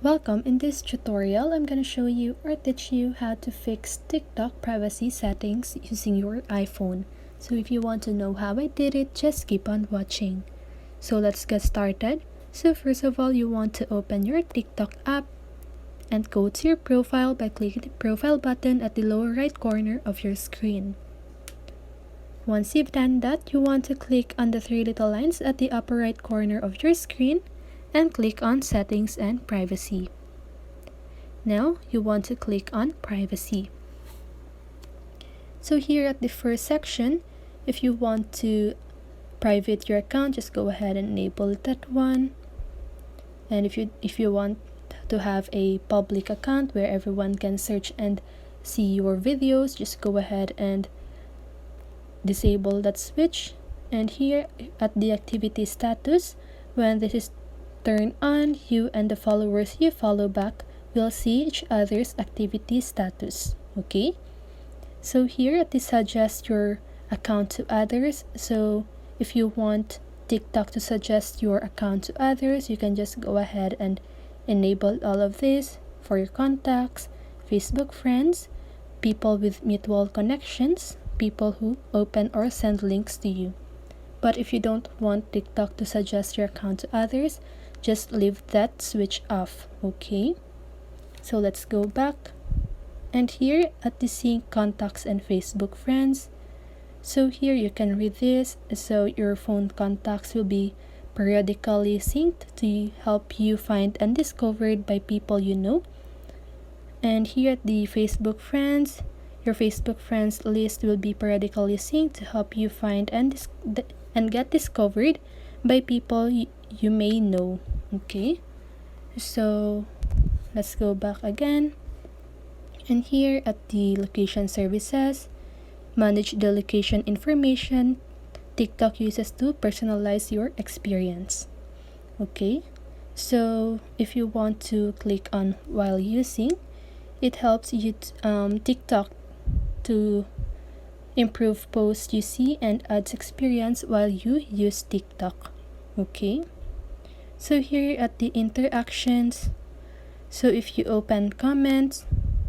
Welcome. In this tutorial, I'm going to show you or teach you how to fix TikTok privacy settings using your iPhone. So if you want to know how I did it, just keep on watching. So let's get started. So first of all, you want to open your TikTok app and go to your profile by clicking the profile button at the lower right corner of your screen. Once you've done that, you want to click on the three little lines at the upper right corner of your screen and click on Settings and Privacy. Now, you want to click on Privacy. So here at the first section, if you want to private your account, just go ahead and enable that one. And if you want to have a public account where everyone can search and see your videos, just go ahead and disable that switch. And here at the activity status, when this is turned on, you and the followers you follow back will see each other's activity status. Okay, so here at the suggest your account to others, so if you want TikTok to suggest your account to others, you can just go ahead and enable all of this for your contacts, Facebook friends, people with mutual connections, people who open or send links to you. But if you don't want TikTok to suggest your account to others, just leave that switch off. Okay, so let's go back, and here at the sync contacts and Facebook friends, so here you can read this. So your phone contacts will be periodically synced to help you find and discovered by people you know. And here at the Facebook friends, your Facebook friends list will be periodically synced to help you find and get discovered by people you may know. Okay, so let's go back again, and here at the location services, manage the location information TikTok uses to personalize your experience. Okay, so if you want to click on while using, it helps you TikTok to improve posts you see and ads experience while you use TikTok. Okay, so here at the interactions, so if you open comments,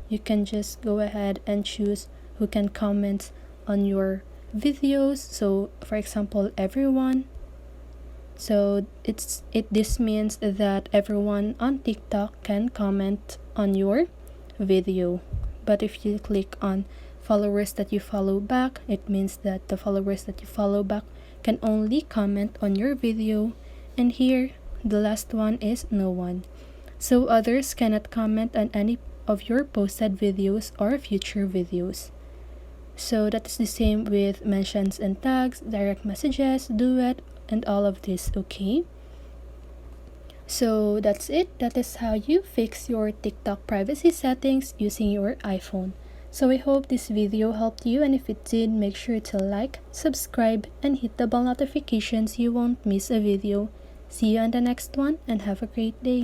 you can just go ahead and choose who can comment on your videos. So for example, everyone. So this means that everyone on TikTok can comment on your video. But if you click on followers that you follow back, it means that the followers that you follow back can only comment on your video. And here the last one is no one, so others cannot comment on any of your posted videos or future videos. So that is the same with mentions and tags, direct messages, duet, and all of this. Okay, so that's it. That is how you fix your TikTok privacy settings using your iPhone. So I hope this video helped you, and if it did, make sure to like, subscribe, and hit the bell notifications so you won't miss a video. See you on the next one, and have a great day.